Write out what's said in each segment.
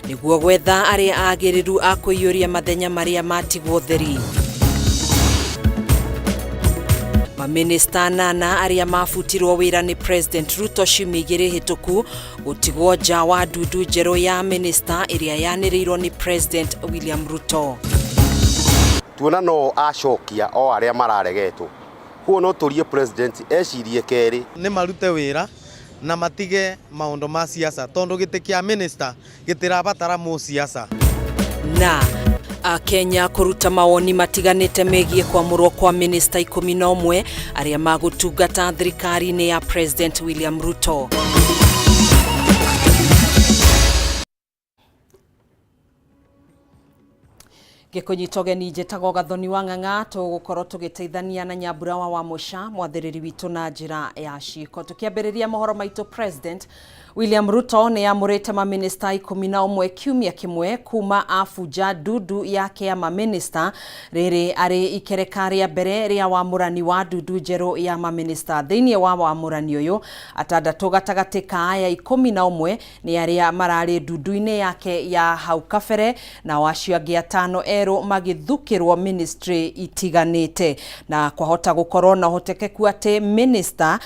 niguo gwetha aria agiriru akuiyuria mathenya maria matigwo theri. Maminista nana aria mafutirwo wira ni President Ruto ciumia hituku gutigwo nja wa ndudu njeru ya minista iria yaniriirwo ni President William Ruto. Tuona no acokia o aria mararegetwo kuo no turie president ecirie keri ni marute wira na matige maundu ma siasa tondu gite kia minister gitirabatara mu siasa. Na Kenya kuruta mawoni matiganite megie kwamurwo kwa minista 11 aria magutungata thirikari-ini ya President William Ruto. Gikunyitogeni njetago Gathoni wa Ng'ang'a tugukorwo tugiteithania na Nyambura wa Musha mwathiriri witu na njira ya ciiko. Tukiambiriria mohoro maitu, President William Ruto ni amurite maminista 11 kiumia kimwe kuma afuja ndudu yake ya maminista riri ari ikereka ria mbere ria wamurani wa ndudu njeru ya maminista. Thiini wa wamurani uyu atandatu gatagati ka aya 11 ni aria marari ndudu-ini yake ya hau kabere na wacio angi atano eru magithukirwo ministry itiganite na kwahota gukorwo na hotekeku ati minister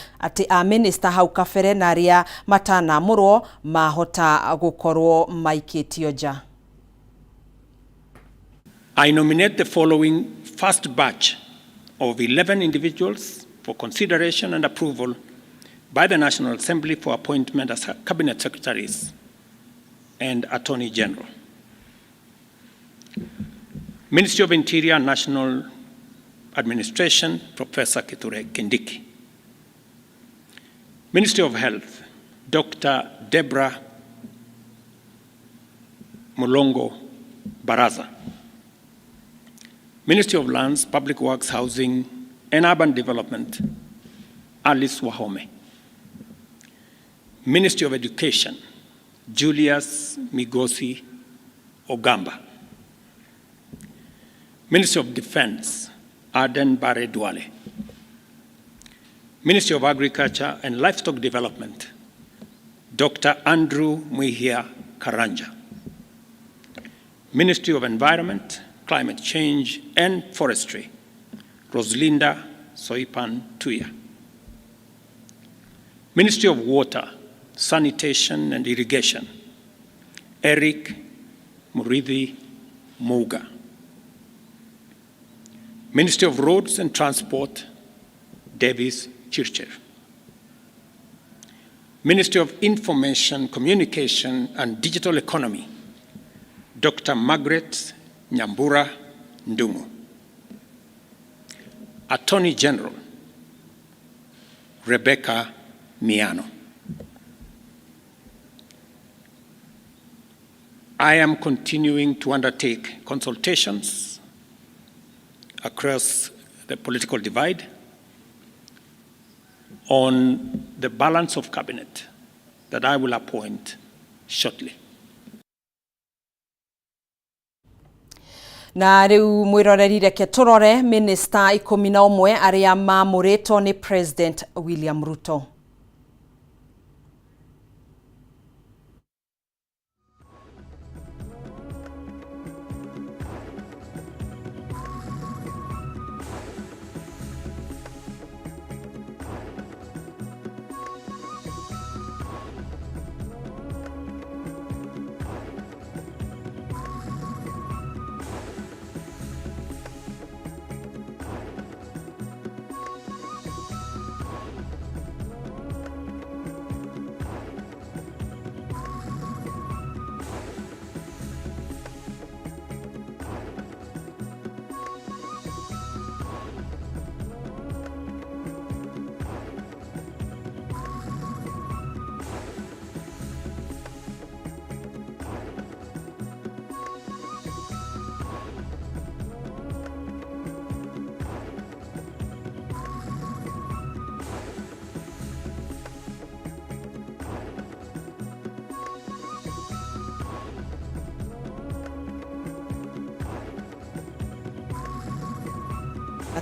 hau kabere na aria matana murwo mahota gukorwo maikitio nja. I nominate the following first batch of 11 individuals for consideration and approval by the National Assembly for appointment as Cabinet Secretaries and Attorney General. Ministry of Interior and National Administration, Professor Kithure Kindiki. Ministry of Health, Dr. Deborah Mulongo Baraza. Ministry of Lands, Public Works, Housing and Urban Development, Alice Wahome. Ministry of Education, Julius Migosi Ogamba. Ministry of Defense, Aden Bare Duale. Ministry of Agriculture and Livestock Development, Dr. Andrew Muhia Karanja. Ministry of Environment, Climate Change and Forestry, Roslinda Soipan Tuya. Ministry of Water, Sanitation and Irrigation, Eric Muridhi Muga. Ministry of Roads and Transport, Davis Chircher. Ministry of Information, Communication and Digital Economy, Dr. Margaret Nyambura Ndungu. Attorney General, Rebecca Miano. I am continuing to undertake consultations across the political divide on the balance of cabinet that I will appoint shortly. Na riu mwiroreri reke turore minista 11 aria mamuritwo ni President William Ruto.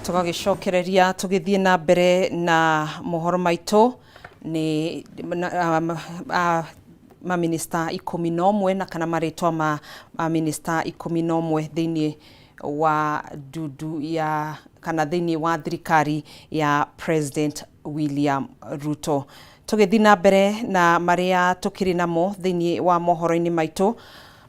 Tugagicokereria tugithie na mbere na mohoro maitu ni maminista 11 na kana maritwa ma maminista 11 thiini wa dudu ya kana thiini wa thirikari ya President William Ruto. Tugithina mbere na maria tukiri namo thiini wa mohoro-ini maitu.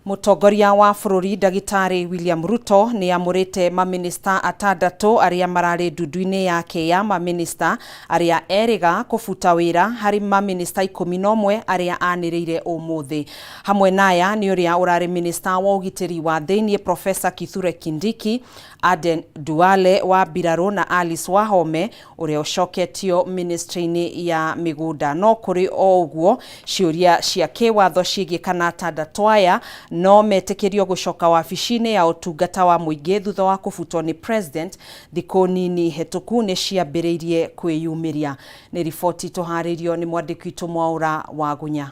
Mutongoria wa bururi Ndagitari William Ruto ni amurite maminista atandatu aria marari ndudu-ini yake ya maminista aria eriga kufuta wira hari maminista 11 aria aniriire umuthi. Hamwe naya ni uria urari minista wa ugitiri wa thiini Professor Kithure Kindiki, Aden Duale wa Biraro na Alice Wahome uria ucoketio ministry-ini ya migunda. No kuri o uguo ciuria cia kiwatho cigie kana atandatu aya no metekerio gucoka wabici-ini ya utungata wa muingi thutha wa kufutwo ni president thiku nini hetuku ni ciambiriirie kwiyumiria. Ni riboti tuharirio ni mwandiki witu Mwaura wa Gunya.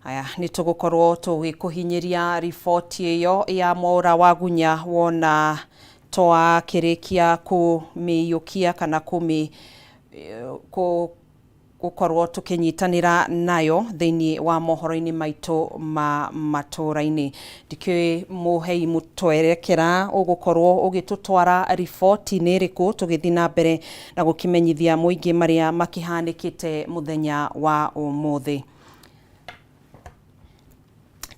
Aya ni tugukorwo tugikuhinyiria riboti iyo ya Mwaura wa Gunya wona twakirikia kumiyukia kana gukorwo tukinyitanira nayo thiini wa mohoro-ini maitu ma Matuuraini. Ndikui muhei mutwerekera ugukorwo ugitutwara riboti ni riku tugithina mbere na gukimenyithia muingi maria makihanikite muthenya wa umuthi.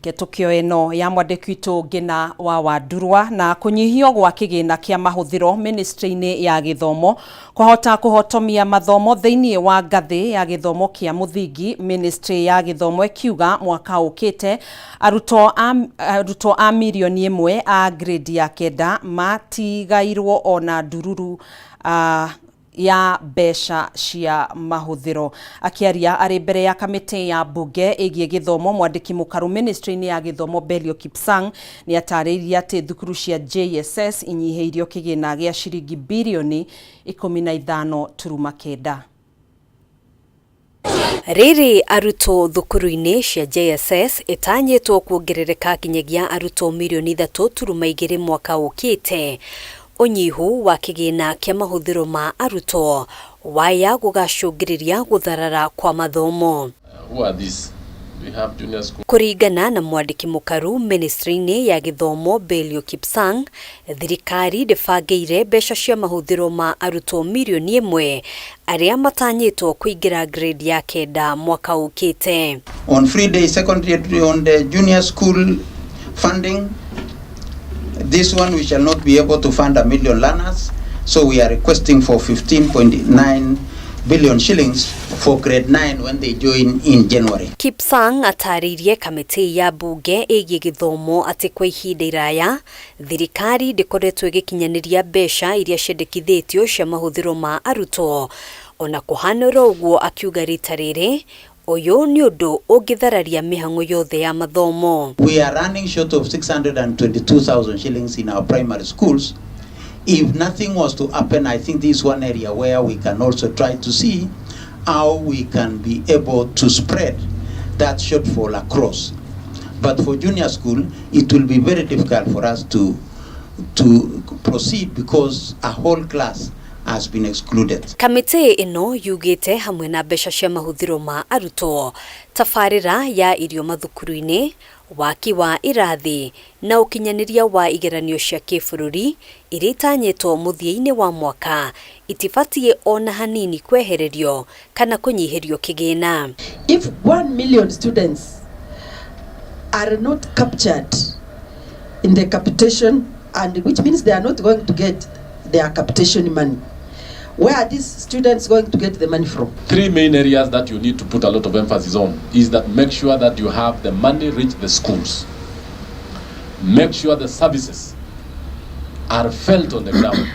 Ketukio eno ya mwandiki witu Ngina wa Wandurwa na kunyihio gwa kigina kia mahuthiro ministry-ini ya githomo kuhota kuhotomia mathomo thiini wa ngathi ya githomo kia muthingi. Ministry ya githomo ikiuga mwaka ukite aruto a milioni 1 a grade ya kenda matigairwo ona ndururu ya besha cia mahuthiro. Akiaria ari mbere ya kamiti ya bunge igie githomo, mwandiki mukaru ministry-ini ya githomo Belio Kipsang ni atariria ati thukuru cia JSS inyiheirio kigina gia ciringi bilioni 15.9. Riri aruto thukuru-ini cia JSS itanyitwo kuongerereka kinyagia aruto milioni 3.2 mwaka ukite. Unyihu wa kigina kia mahuthiro ma aruto waya gugacungiriria gutharara kwa mathomo. Who are these? We have junior school. Kuringana na mwandiki mukaru ministry-ini ya githomo Belio Kipsang, thirikari ndibangire besha cia mahuthiro ma aruto milioni 1 aria matanyitwo kuingira grade ya kenda mwaka ukite. On free day secondary on the junior school funding, this one we shall not be able to fund 1 million learners, so we are requesting for 15.9 billion shillings for grade 9 when they join in January. Kipsang ataririe kamiti ya bunge igie githomo ati kwa ihinda iraya thirikari ndikoretwo igikinyaniria besha iria ciendekithitio cia mahuthiro ma aruto. Ona kuhanira uguo akiuga rita riri uyu ni undu ungithararia mihango yothe ya mathomo. We are running short of 622,000 shillings in our primary schools. If nothing was to happen, I think this is one area where we can also try to see how we can be able to spread that shortfall across. But for junior school, it will be very difficult for us to proceed because a whole class has been excluded. Kamiti ino yugite hamwe na besha cia mahuthiro ma aruto, tafarira ya irio mathukuru-ini, waki wa irathi na ukinyaniria wa igeranio cia kibururi iria itanyitwo muthia-ini wa mwaka itibatie ona hanini kwehererio kana kunyihirio kigina. If 1 million students are not captured in the capitation, and which means they are not going to get their capitation money, where are these students going to get the money from? 3 main areas that you need to put a lot of emphasis on is that make sure that you have the money reach the schools. Make sure the services are felt on the ground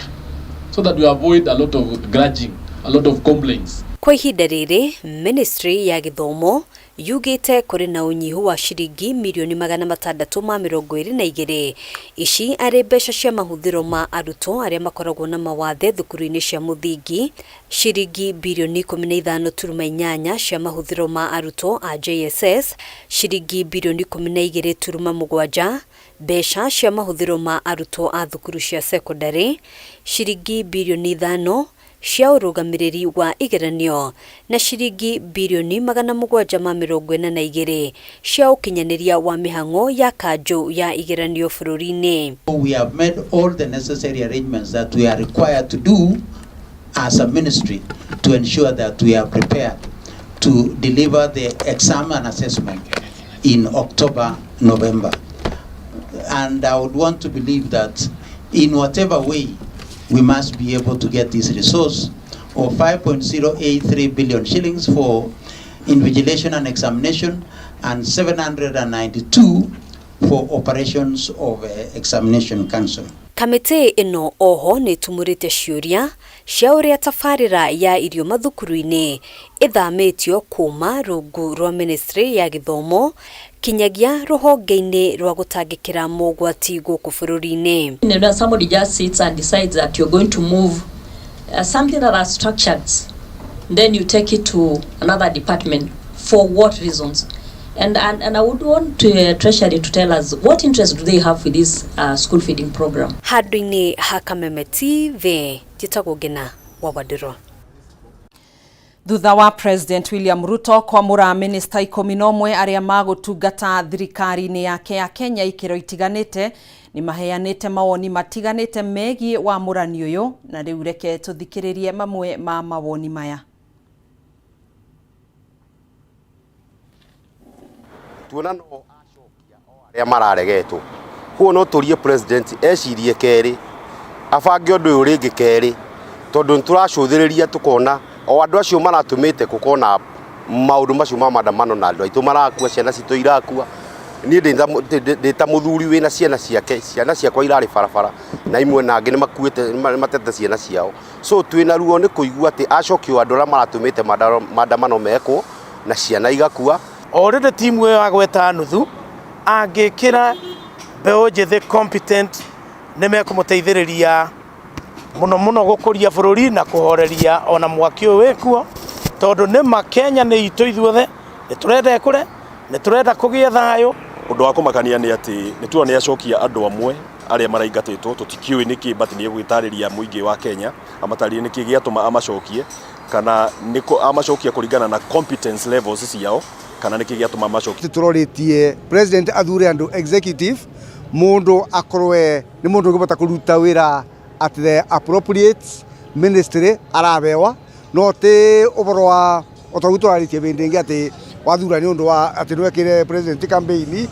so that you avoid a lot of grudging, a lot of complaints. Kwa ihinda riri, ministry ya githomo yugite kuri na unyihu wa shiringi milioni 622 ici ari besha cia mahuthiro ma aruto aria makoragwo na mawathe thukuru-ini cia muthingi, shiringi bilioni 15.8 cia mahuthiro ma aruto a JSS, shiringi bilioni 12.7 besha cia mahuthiro ma aruto a thukuru cia secondary, shiringi bilioni 5 cia urugamiriri wa igeranio na ciringi bilioni 742 cia ukinyaniria wa mihango ya kanjo ya igeranio bururi-ini. We have made all the necessary arrangements that we are required to do as a ministry to ensure that we are prepared to deliver the exam and assessment in October, November. And I would want to believe that in whatever way we must be able to get this resource of 5.083 billion shillings for invigilation and examination and 792 for operations of examination council. Kamite ino oho ni tumurite ciuria cia uria tafarira ya irio mathukuru-ini ithamitio kuma rungu rwa ministry ya githomo kinyagia ruhonge-ini rwa gutangikira mogwati guku bururi-ini. Somebody just sits and decides that you're going to move something that are structured, then you take it to another department. For what reasons? And I would want Treasury to tell us what interest do they have with this school feeding program. Handũ-inĩ ha Kameme TV, njĩtagwo Ngina wa Wadiro. Thutha wa President William Ruto kwamũra minista 11 arĩa magũtungata thirikari-inĩ yake ya Kenya ikĩro itiganĩte, ni maheanĩte mawoni matiganĩte megiĩ wamũrani ũyũ, na rĩu reke tũthikĩrĩrie mamwe ma mawoni maya. Tuona no acokia arĩa mararegetwo. Kuo no tũrie president ecirie kerĩ, abange ũndũ ũyũ rĩngĩ kerĩ, tondũ nĩtũracũthĩrĩria tũkona o andũ acio maratũmĩte gũkona maũndũ macio ma maandamano na andũ aitũ marakua, ciana citũ irakua. Niĩ ndĩ ta mũthuri wĩna ciana ciake, ciana ciakwa irarĩ barabara na imwe na angĩ nĩmakuĩte matete ciana ciao. So twĩna ruo nĩ kũigua atĩ acokio andũ arĩa maratũmĩte maandamano mekwo na ciana igakua. Already team we agweta nuthu angikira beo njithe competent nimekumuteithiriria muno gukuria bururi na kuhoreria ona mwaki uyu wikuo, tondu ni Makenya ni itu ithuothe niturenda ekure niturenda kugia thayo. Undu wa kumakania ni ati nituo ni acokia andu amwe aria maraingatitwo tutikiui niki but ni gwitariria muingi wa Kenya amatari niki giatuma amacokie kana niko amacokia kuringana na competence levels ciao kana niki giatuma amacokie. Turoritie president athure andu executive mundu akorwe ni mundu ngibota kuruta wira at the appropriate ministry arabewa no te uboro wa otagutwaritie bindingi ati wathura ni undu wa ati nwekire president campaign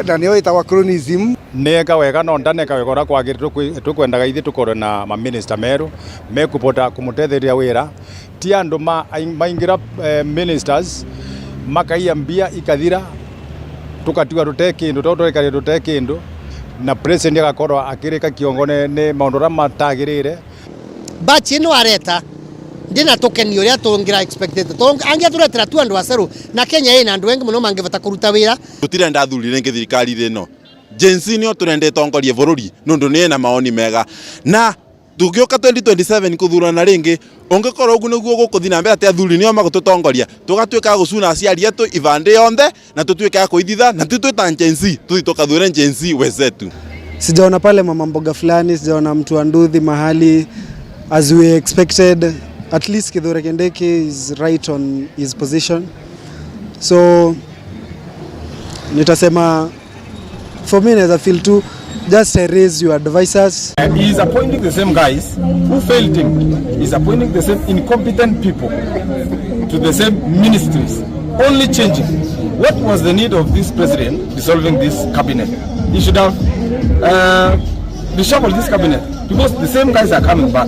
na niyo itawa chronism neka wega no ndaneka wega ora kwagirira tukwendaga ithi tukore na ma minister meru mekupota kumutetheria wira ti andu maingira ministers makaiya mbia ikathira tukatiwa tutekindu totwekare tutekindu na president agakorwa akirika kiongone ni maundu ra matagirire bachi no areta ndina tokeni uria tungira expected angia turetera tu andu aceru na Kenya ina andu wengi muno mangivata kuruta wira tutirenda thurire ngi thirikari rino jensi nio turende tongorie bururi nundu ni na maoni mega na tugioka 2027 kuthurana ringi ungikorwo ugu niguo gukuthina mbere ati athuri nio magututongoria tugatwika gucuna aciari etu ivande yonthe na tutwika kuithitha na tutwita jensi tuthi tukathure jensi wezetu. Sijaona pale mama mboga fulani, sijaona mtu anduthi mahali as we expected. At least Kithure Kindiki is right on his position. So nitasema for me as I feel too, just raise your advisors. He is appointing the same guys who failed him. He is appointing the same incompetent people to the same ministries. Only changing. What was the need of this president dissolving this cabinet? He should have reshuffled this cabinet because the same guys are coming back.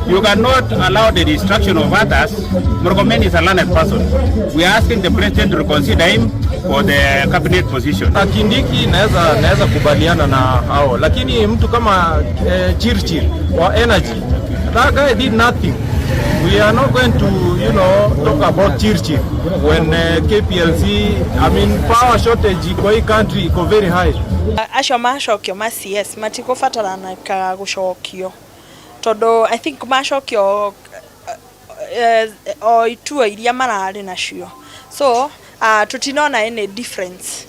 You cannot allow the destruction of others. Murkomen is a learned person. We are asking the president to consider him for the cabinet position. Kindiki naweza kubaliana na hao, lakini mtu kama Chirchir wa energy, that guy did nothing. We are not going to, talk about Chirchir when KPLC, power shortage kwa hii country iko very high. Acio macokio ma CS matikubatarana ka gucokio tondu I think macokio o itua iria marari nacio, so tutinona any difference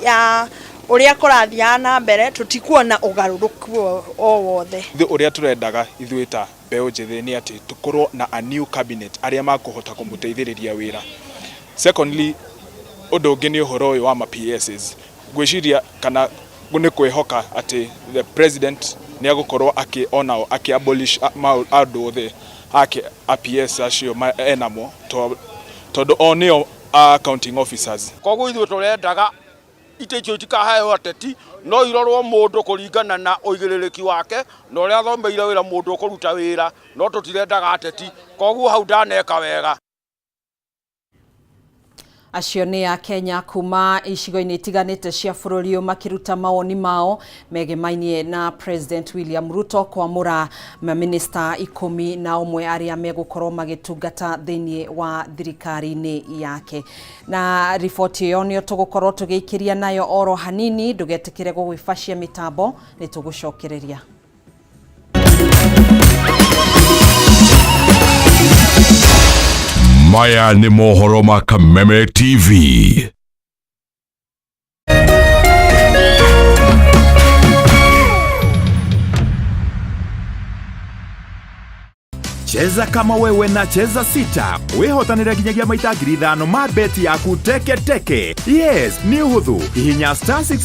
ya uria kurathiana mbere, tutikuona ugaruruku o wothe uria turendaga ithuita mbeo njĩthĩ nĩ atĩ tũkorwo na a new cabinet arĩa makũhota kũmũteithĩrĩria wĩra. Secondly, ũndũ ũngĩ nĩ ũhoro ũyũ wa ma PSs. Ngwĩciria kana nĩ kwĩhoka atĩ the president nĩ agũkorwo akĩ-abolish andũ othe a PS acio enamo tondũ o nĩo accounting officers. Koguo ithuĩ tũrendaga ite icio itikaheo ateti, no irorwo mũndũ kũringana na ũigĩrĩrĩki wake na ũrĩa athomeire wĩra mũndũ ũkũruta wĩra, no tũtirendaga ateti. Koguo hau ndaneka wega. Acio nĩ a Kenya kuma icigo-inĩ itiganĩte cia bũrũri ũyũ makĩruta mawoni mao megemainie na President William Ruto kwamũra maminista 11 arĩa megũkorwo magĩtungata thĩinĩ wa thirikari-inĩ yake. Na riboti ĩyo nĩyo tũgũkorwo tũgĩikĩria nayo oro hanini, ndũgetĩkĩre gũgĩbacia mĩtambo, nĩ tũgũcokereria. Maya ni mohoro ma Kameme TV. Cheza kama wewe na cheza sita. Wehotanĩre nginyagia maita 5,000 ma beti yaku teke teke. Yes, ni uhuthu. Hihinya *6